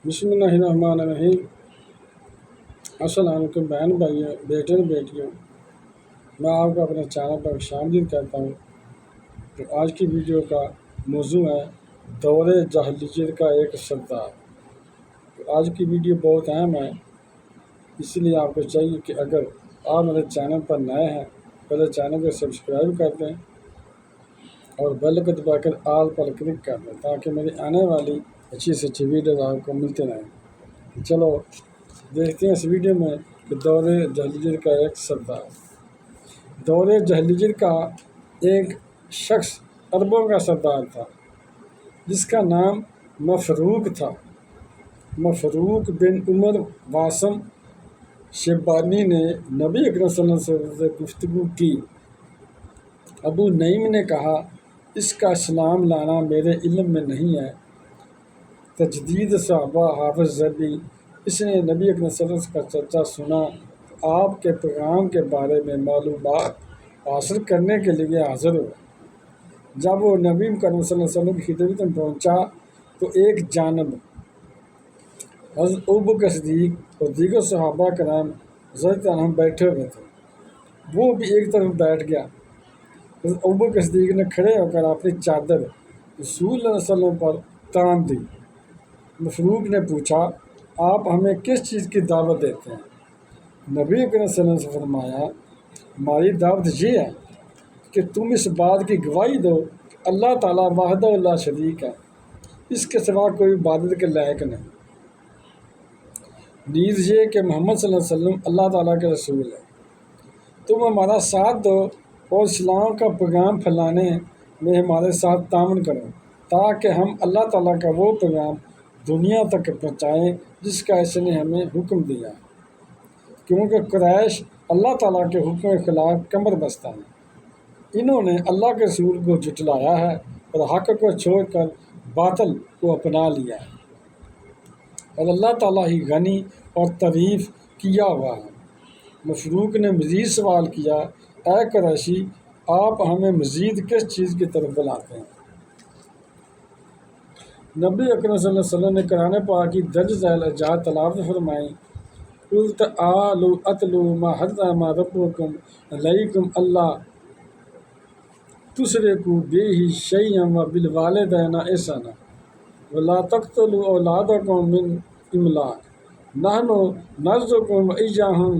بسم اللہ الرحمن الرحیم۔ السلام علیکم بہن بھائیوں، بیٹے بیٹیوں، میں آپ کو اپنے چینل پر خوش آمدید کہتا ہوں۔ تو آج کی ویڈیو کا موضوع ہے دور جاہلیت کا ایک سردار۔ تو آج کی ویڈیو بہت اہم ہے، اس لیے آپ کو چاہیے کہ اگر آپ میرے چینل پر نئے ہیں پہلے چینل کو سبسکرائب کر دیں اور بیل کو دبا کر آل پر کلک کر دیں تاکہ میری آنے والی اچھی سے اچھی ویڈیوز آپ کو ملتے رہیں۔ چلو دیکھتے ہیں اس ویڈیو میں کہ دور جاہلیت کا ایک سردار۔ دور جاہلیت کا ایک شخص عربوں کا سردار تھا جس کا نام مفروق تھا۔ مفروق بن عمر واسم شیبانی نے نبی اکرم صلی اللہ علیہ وسلم سے گفتگو کی۔ ابو نعیم نے کہا، اس کا اسلام لانا میرے علم میں نہیں ہے۔ تجدید صحابہ حافظ زیدی، اس نے نبی اکرم صلی اللہ علیہ وسلم کا چرچا سنا تو آپ کے پیغام کے بارے میں معلومات حاصل کرنے کے لیے حاضر ہوا۔ جب وہ نبی کریم صلی اللہ علیہ وسلم کی خدمت میں پہنچا تو ایک جانب حضرت ابوبکر صدیق اور دیگر صحابہ کرام رضی اللہ عنہم بیٹھے ہوئے تھے، وہ بھی ایک طرف بیٹھ گیا۔ حضرت ابوبکر صدیق نے کھڑے ہو کر اپنی چادر رسول اللہ صلی اللہ علیہ وسلم پر تان دی۔ مفروق نے پوچھا، آپ ہمیں کس چیز کی دعوت دیتے ہیں؟ نبی کریم صلی اللہ علیہ وسلم نے فرمایا، ہماری دعوت یہ ہے کہ تم اس بات کی گواہی دو کہ اللہ تعالیٰ وحدہ لا شریک ہے، اس کے سوا کوئی عبادت کے لائق نہیں، نیز یہ کہ محمد صلی اللہ علیہ وسلم اللہ تعالیٰ کے رسول ہے۔ تم ہمارا ساتھ دو اور اسلام کا پیغام پھیلانے میں ہمارے ساتھ تعاون کرو تاکہ ہم اللہ تعالیٰ کا وہ پیغام دنیا تک پہنچائیں جس کا اس نے ہمیں حکم دیا ہے، کیونکہ قریش اللہ تعالیٰ کے حکم کے خلاف کمر بستہ ہیں۔ انہوں نے اللہ کے رسول کو جھٹلایا ہے اور حق کو چھوڑ کر باطل کو اپنا لیا ہے، اور اللہ تعالیٰ ہی غنی اور تعریف کیا ہوا ہے۔ مفروق نے مزید سوال کیا، اے قریشی، آپ ہمیں مزید کس چیز کی طرف بلاتے ہیں؟ نبی اکرم صلی اللہ علیہ وسلم نے قرآن پاک کی درج ذیل آیات تلاوت فرمائیں، قُلْ تَعَالُوا أَتْلُوا مَا حَرَّمَ رَبُّكُمْ عَلَيْكُمْ أَلَّا تُشْرِكُوا بِهِ شَيْئًا وَبِالْوَالِدَيْنِ إِحْسَانًا وَلَا تَقْتُلُوا أَوْلَادَكُمْ مِنْ إِمْلَاقٍ نَحْنُ نَرْزُقُكُمْ وَإِيَّاهُمْ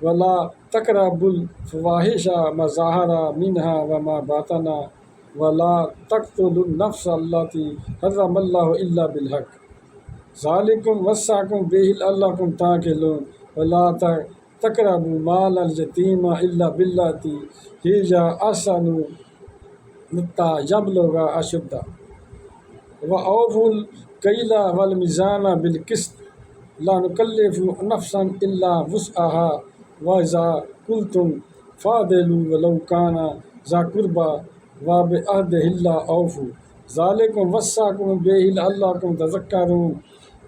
وَلَا تَقْرَبُوا الْفَوَاحِشَ مَا ظَهَرَ مِنْهَا وَمَا بَطَنَ وَلَا تَقْتُلُوا النَّفْسَ الَّتِي حَرَّمَ اللَّهُ إِلَّا بِالْحَقِّ ذَلِكُمْ وَصَّاكُمْ بِهِ لَعَلَّكُمْ تَعْقِلُونَ وَلَا تَقْرَبُوا مَالَ الْيَتِيمِ إِلَّا بِالَّتِي هِيَ أَحْسَنُ حَتَّى يَبْلُغَ أَشُدَّهُ وَأَوْفُوا الْكَيْلَ وَالْمِيزَانَ بِالْقِسْطِ لَا نُكَلِّفُ نَفْسًا إِلَّا وُسْعَهَا وَإِذَا قُلْتُمْ فَاعْدِلُوا وَلَوْ كَانَ ذَا قُرْبَىٰ وَبِعَهْدِ اللَّهِ أَوْفُوا ذَلِكُمْ وَصَّاكُمْ بِهِ لَعَلَّكُمْ تَذَكَّرُونَ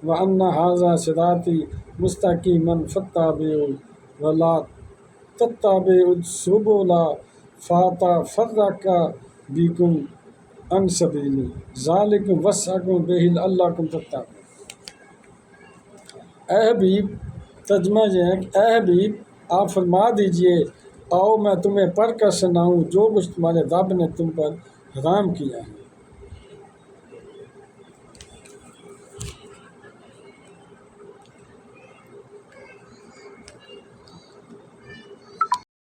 وَأَنَّ هَٰذَا صِرَاطِي مُسْتَقِيمًا فَاتَّبِعُوهُ وَلَا تَتَّبِعُوا السُّبُلَ فَتَفَرَّقَ بِكُمْ عَنْ سَبِيلِهِ ذَلِكُمْ وَصَّاكُمْ بِهِ لَعَلَّكُمْ تَتَّقُونَ۔ اے حبیب، ترجمہ یہ ہے کہ اے حبیب، آپ فرما دیجئے، آؤ میں تمہیں پڑھ کر سناؤں جو کچھ تمہارے رب نے تم پر حرام کیا ہے۔